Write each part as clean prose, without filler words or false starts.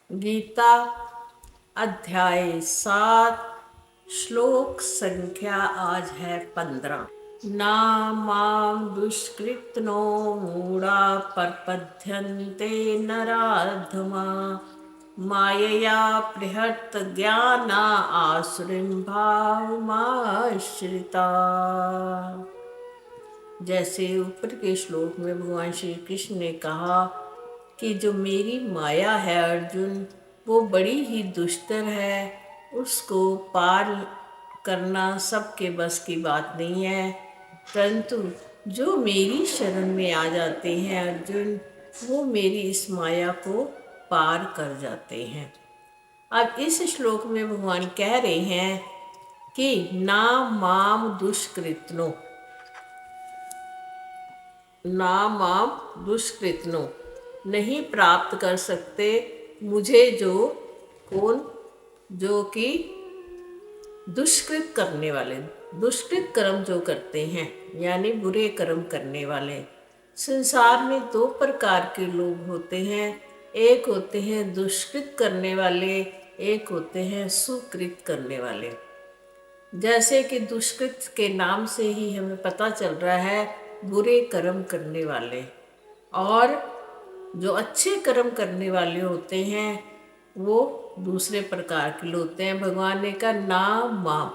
गीता अध्याय 7 श्लोक संख्या आज है 15। ना मां दुष्कृत्नो मूढ़ा प्रपद्यन्ते नराधमा मायया बृहत् ज्ञाना आसुरीं भावमाश्रिता। जैसे ऊपर के श्लोक में भगवान श्री कृष्ण ने कहा कि जो मेरी माया है अर्जुन, वो बड़ी ही दुष्टर है, उसको पार करना सबके बस की बात नहीं है। परंतु जो मेरी शरण में आ जाते हैं अर्जुन, वो मेरी इस माया को पार कर जाते हैं। अब इस श्लोक में भगवान कह रहे हैं कि ना माम दुष्कृत्नो, ना माम दुष्कृत्नो, नहीं प्राप्त कर सकते मुझे जो कि दुष्कृत करने वाले, दुष्कृत कर्म जो करते हैं यानी बुरे कर्म करने वाले। संसार में दो प्रकार के लोग होते हैं, एक होते हैं दुष्कृत करने वाले, एक होते हैं सुकृत करने वाले। जैसे कि दुष्कृत के नाम से ही हमें पता चल रहा है बुरे कर्म करने वाले, और जो अच्छे कर्म करने वाले होते हैं वो दूसरे प्रकार के होते हैं। भगवान ने कहा ना माम,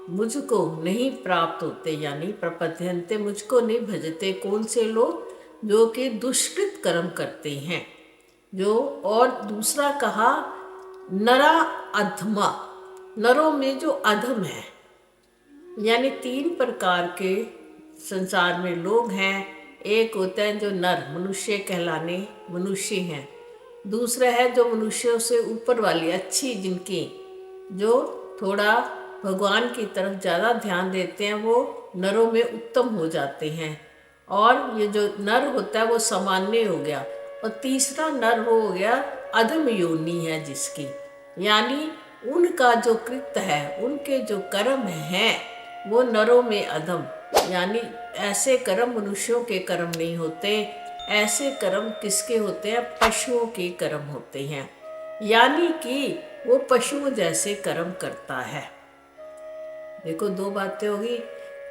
मुझको नहीं प्राप्त होते, यानी प्रपद्यन्ते, मुझको नहीं भजते। कौन से लोग? जो कि दुष्कृत कर्म करते हैं। जो और दूसरा कहा नरा अधमा, नरों में जो अधम है, यानी तीन प्रकार के संसार में लोग हैं। एक होते हैं जो नर मनुष्य कहलाने मनुष्य हैं, दूसरा है जो मनुष्यों से ऊपर वाली अच्छी, जिनकी जो थोड़ा भगवान की तरफ ज़्यादा ध्यान देते हैं, वो नरों में उत्तम हो जाते हैं। और ये जो नर होता है वो सामान्य हो गया, और तीसरा नर हो गया अधम योनि है जिसकी, यानी उनका जो कृत्य है, उनके जो कर्म हैं वो नरों में अधम, यानी ऐसे कर्म मनुष्यों के कर्म नहीं होते। ऐसे कर्म किसके होते हैं? पशुओं के कर्म होते हैं, यानी कि वो पशुओं जैसे कर्म करता है। देखो दो बातें होगी,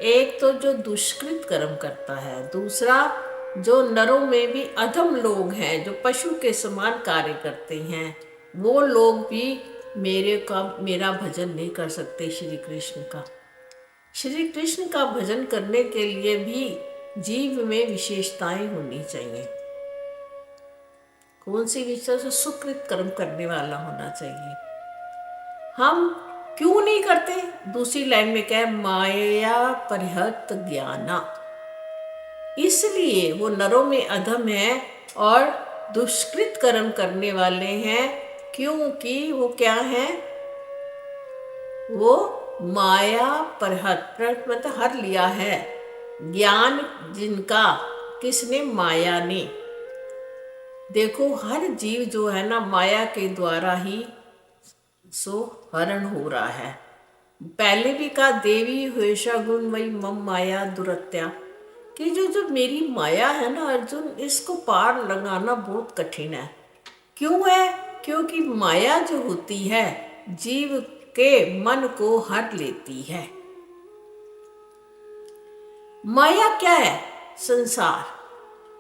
एक तो जो दुष्कृत कर्म करता है, दूसरा जो नरों में भी अधम लोग हैं, जो पशु के समान कार्य करते हैं, वो लोग भी मेरा भजन नहीं कर सकते। श्री कृष्ण का भजन करने के लिए भी जीव में विशेषताएं होनी चाहिए। कौन सी विशेषता? सुकृत कर्म करने वाला होना चाहिए। हम क्यों नहीं करते? दूसरी लाइन में क्या है? माया परिहत ज्ञाना, इसलिए वो नरों में अधम है और दुष्कृत कर्म करने वाले हैं, क्योंकि वो क्या है? वो माया परहत, मतलब हर लिया है ज्ञान जिनका, किसने? माया ने। देखो हर जीव जो है ना, माया के द्वारा ही सो हरण हो रहा है। पहले भी कहा देवी हृषा गुणमयी मम माया दुरत्या, कि जो मेरी माया है ना अर्जुन, इसको पार लगाना बहुत कठिन है। क्यों है? क्योंकि माया जो होती है जीव के मन को हर लेती है। माया क्या है? संसार,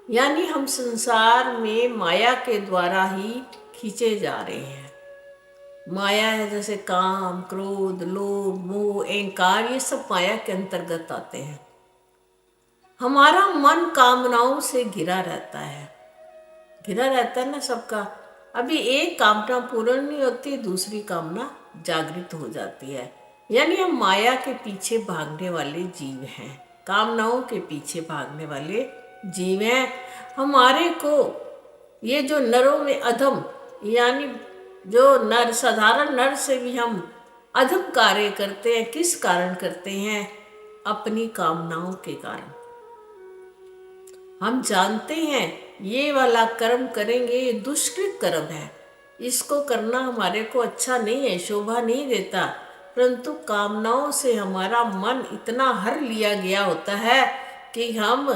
यानी हम संसार में माया के द्वारा ही खींचे जा रहे हैं। माया है जैसे काम, क्रोध, लोभ, मोह, अहंकार, ये सब माया के अंतर्गत आते हैं। हमारा मन कामनाओं से घिरा रहता है ना सबका। अभी एक कामना पूर्ण नहीं होती, दूसरी कामना जागृत हो जाती है, यानी हम माया के पीछे भागने वाले जीव हैं, कामनाओं के पीछे भागने वाले जीव हैं। हमारे को ये जो नरों में अधम, यानी जो नर, साधारण नर से भी हम अधम कार्य करते हैं, किस कारण करते हैं? अपनी कामनाओं के कारण। हम जानते हैं ये वाला कर्म करेंगे, ये दुष्कृत कर्म है, इसको करना हमारे को अच्छा नहीं है, शोभा नहीं देता, परंतु कामनाओं से हमारा मन इतना हर लिया गया होता है कि हम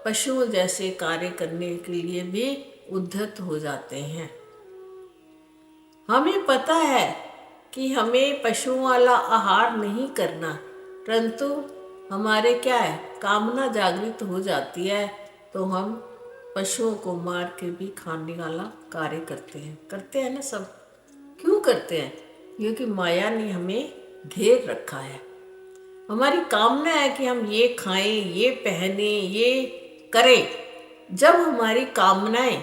पशुओं जैसे कार्य करने के लिए भी उद्धत हो जाते हैं। हमें पता है कि हमें पशुओं वाला आहार नहीं करना, परंतु हमारे क्या है, कामना जागृत हो जाती है तो हम पशुओं को मार के भी खाने वाला कार्य करते हैं ना सब। क्यों करते हैं? क्योंकि माया ने हमें घेर रखा है। हमारी कामना है कि हम ये खाएं, ये पहने, ये करें। जब हमारी कामनाएं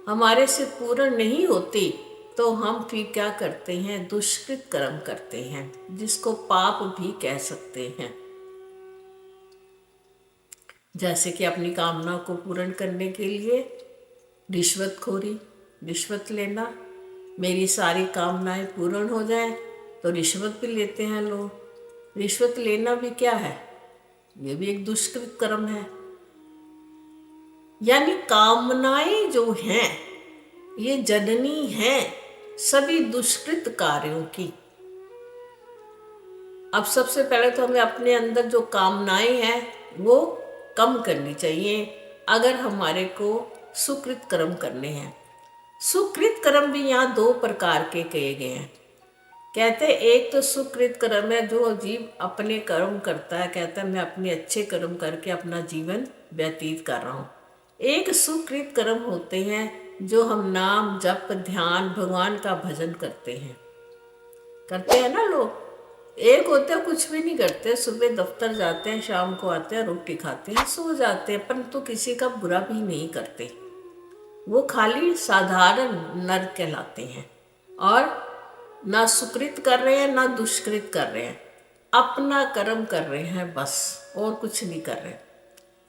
हमारे से पूर्ण नहीं होती तो हम फिर क्या करते हैं, दुष्कृत कर्म करते हैं, जिसको पाप भी कह सकते हैं। जैसे कि अपनी कामना को पूर्ण करने के लिए रिश्वतखोरी, रिश्वत लेना। मेरी सारी कामनाएं पूर्ण हो जाए तो रिश्वत भी लेते हैं लोग। रिश्वत लेना भी क्या है, ये भी एक दुष्कृत कर्म है। यानी कामनाएं जो हैं ये जननी हैं सभी दुष्कृत कार्यों की। अब सबसे पहले तो हमें अपने अंदर जो कामनाएं हैं वो कम करनी चाहिए अगर हमारे को सुकृत कर्म करने हैं। सुकृत कर्म भी यहाँ दो प्रकार के कहे गए हैं। कहते हैं एक तो सुकृत कर्म है जो जीव अपने कर्म करता है, कहता है मैं अपने अच्छे कर्म करके अपना जीवन व्यतीत कर रहा हूँ। एक सुकृत कर्म होते हैं जो हम नाम जप ध्यान भगवान का भजन करते हैं ना लोग। एक होते हैं कुछ भी नहीं करते, सुबह दफ्तर जाते हैं, शाम को आते हैं, रोटी खाते हैं, सो जाते हैं, परंतु किसी का बुरा भी नहीं करते। वो खाली साधारण नर कहलाते हैं और ना सुकृत कर रहे हैं ना दुष्कृत कर रहे हैं, अपना कर्म कर रहे हैं बस, और कुछ नहीं कर रहे।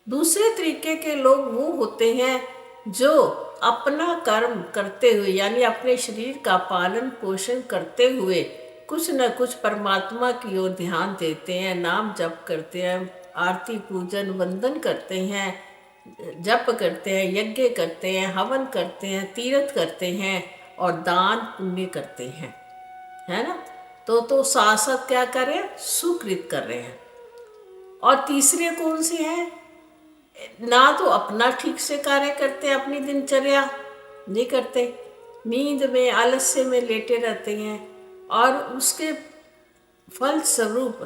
दूसरे तरीके के लोग वो होते हैं जो अपना कर्म करते हुए यानी अपने शरीर का पालन पोषण करते हुए कुछ न कुछ परमात्मा की ओर ध्यान देते हैं, नाम जप करते हैं, आरती पूजन वंदन करते हैं, जप करते हैं, यज्ञ करते हैं, हवन करते हैं, तीर्थ करते हैं और दान पुण्य करते हैं, है ना। तो साथ साथ क्या कर रहे हैं, सुकृत कर रहे हैं। और तीसरे कौन से हैं, ना तो अपना ठीक से कार्य करते हैं, अपनी दिनचर्या नहीं करते, नींद में आलस्य में लेटे रहते हैं और उसके फल स्वरूप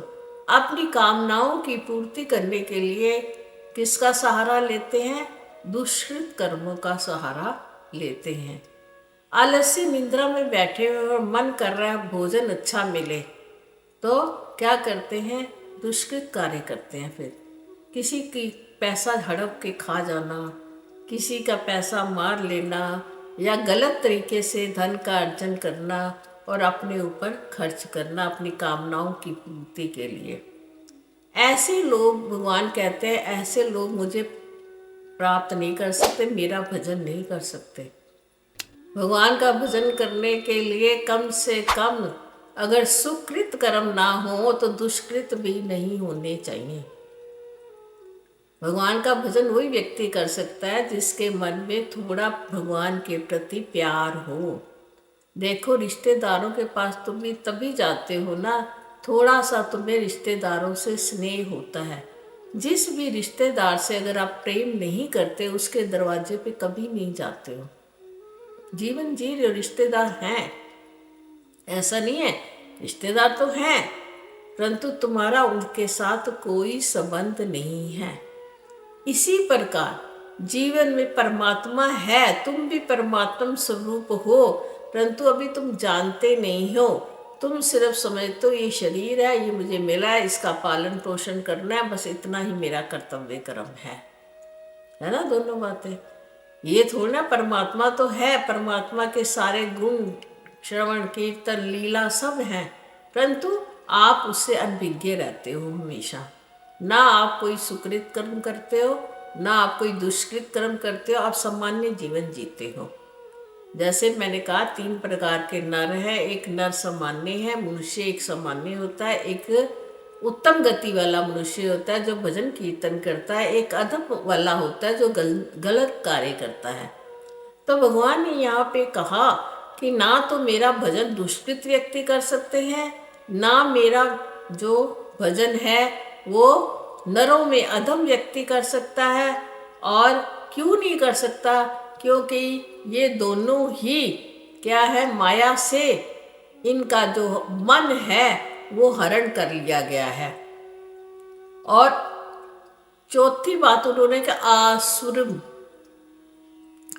अपनी कामनाओं की पूर्ति करने के लिए किसका सहारा लेते हैं, दुष्कृत कर्मों का सहारा लेते हैं। आलस्य निद्रा में बैठे हुए और मन कर रहा है भोजन अच्छा मिले तो क्या करते हैं, दुष्कृत कार्य करते हैं। फिर किसी की पैसा हड़प के खा जाना, किसी का पैसा मार लेना या गलत तरीके से धन का अर्जन करना और अपने ऊपर खर्च करना अपनी कामनाओं की पूर्ति के लिए। ऐसे लोग, भगवान कहते हैं ऐसे लोग मुझे प्राप्त नहीं कर सकते, मेरा भजन नहीं कर सकते। भगवान का भजन करने के लिए कम से कम अगर सुकृत कर्म ना हो तो दुष्कृत भी नहीं होने चाहिए। भगवान का भजन वही व्यक्ति कर सकता है जिसके मन में थोड़ा भगवान के प्रति प्यार हो। देखो रिश्तेदारों के पास तुम भी तभी जाते हो ना, थोड़ा सा तुम्हें रिश्तेदारों से स्नेह होता है। जिस भी रिश्तेदार से अगर आप प्रेम नहीं करते उसके दरवाजे पे कभी नहीं जाते हो। जीवन जी रहे हो, रिश्तेदार हैं, ऐसा नहीं है, रिश्तेदार तो हैं, परंतु तुम्हारा उनके साथ कोई संबंध नहीं है। इसी प्रकार जीवन में परमात्मा है, तुम भी परमात्म स्वरूप हो, परंतु अभी तुम जानते नहीं हो। तुम सिर्फ समझते हो ये शरीर है, ये मुझे मिला है, इसका पालन पोषण करना है, बस इतना ही मेरा कर्तव्य कर्म है ना। दोनों बातें, ये थोड़ी ना परमात्मा तो है, परमात्मा के सारे गुण श्रवण कीर्तन लीला सब हैं, परंतु आप उससे अनभिज्ञ रहते हो हमेशा। ना आप कोई सुकृत कर्म करते हो ना आप कोई दुष्कृत कर्म करते हो, आप सामान्य जीवन जीते हो। जैसे मैंने कहा 3 प्रकार के नर हैं, एक नर सामान्य है, मनुष्य एक सामान्य होता है, एक उत्तम गति वाला मनुष्य होता है जो भजन कीर्तन करता है, एक अधम वाला होता है जो गलत कार्य करता है। तो भगवान ने यहाँ पे कहा कि ना तो मेरा भजन दुष्कृत व्यक्ति कर सकते हैं, ना मेरा जो भजन है वो नरों में अधम व्यक्ति कर सकता है। और क्यों नहीं कर सकता, क्योंकि ये दोनों ही क्या है, माया से इनका जो मन है वो हरण कर लिया गया है। और चौथी बात उन्होंने कहा आसुरम।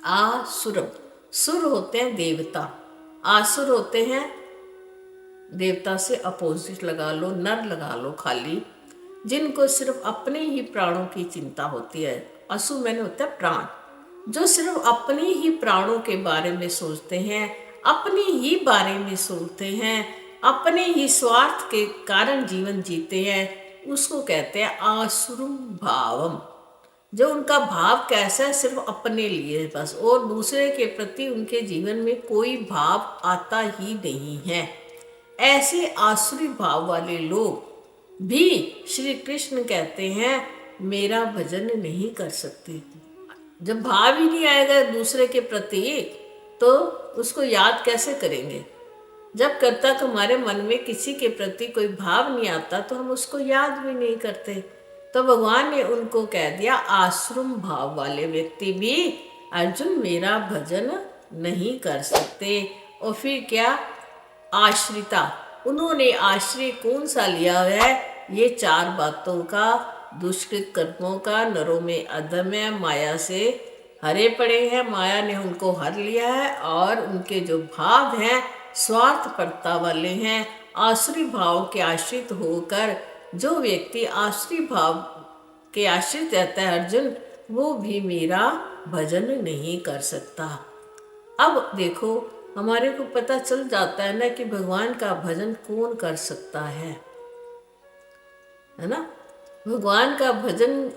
आसुरम, सुर होते हैं देवता, आसुर होते हैं देवता से अपोजिट लगा लो, नर लगा लो खाली, जिनको सिर्फ अपने ही प्राणों की चिंता होती है। असुर मैंने होता है प्राण, जो सिर्फ अपने ही प्राणों के बारे में सोचते हैं, अपने ही बारे में सोचते हैं, अपने ही स्वार्थ के कारण जीवन जीते हैं, उसको कहते हैं आसुरम भावम। जो उनका भाव कैसा है, सिर्फ अपने लिए बस, और दूसरे के प्रति उनके जीवन में कोई भाव आता ही नहीं है। ऐसे आसुरी भाव वाले लोग भी श्री कृष्ण कहते हैं मेरा भजन नहीं कर सकते। जब भाव ही नहीं आएगा दूसरे के प्रति तो उसको याद कैसे करेंगे। जब तक हमारे मन में किसी के प्रति कोई भाव नहीं आता तो हम उसको याद भी नहीं करते। तो भगवान ने उनको कह दिया आश्रम भाव वाले व्यक्ति भी अर्जुन मेरा भजन नहीं कर सकते। और फिर क्या, आश्रिता, उन्होंने आश्रय कौन सा लिया है, ये चार बातों का, दुष्कृत कर्मों का, नरों में अधम है, माया से हरे पड़े हैं, माया ने उनको हर लिया है, और उनके जो भाव हैं स्वार्थपरता वाले हैं। आसुरी भाव के आश्रित होकर जो व्यक्ति आसुरी भाव के आश्रित रहता है अर्जुन, वो भी मेरा भजन नहीं कर सकता। अब देखो हमारे को पता चल जाता है ना कि भगवान का भजन कौन कर सकता है ना। भगवान का भजन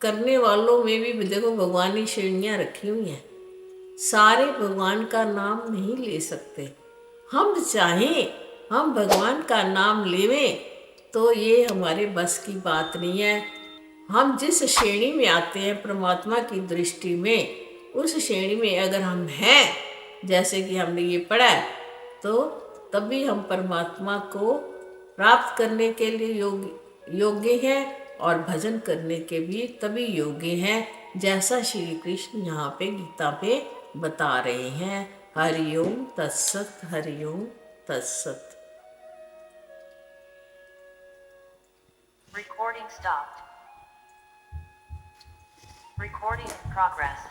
करने वालों में भी देखो भगवानी श्रेणियाँ रखी हुई हैं। सारे भगवान का नाम नहीं ले सकते। हम चाहें हम भगवान का नाम लेवें तो ये हमारे बस की बात नहीं है। हम जिस श्रेणी में आते हैं परमात्मा की दृष्टि में, उस श्रेणी में अगर हम हैं, जैसे कि हमने ये पढ़ा है, तो तभी हम परमात्मा को प्राप्त करने के लिए योग्य हैं, और भजन करने के भी तभी योग्य हैं, जैसा श्री कृष्ण यहाँ पे गीता पे बता रहे हैं। हरिओम तत्सत, हरिओम तत्सत। Recording stopped. Recording in progress.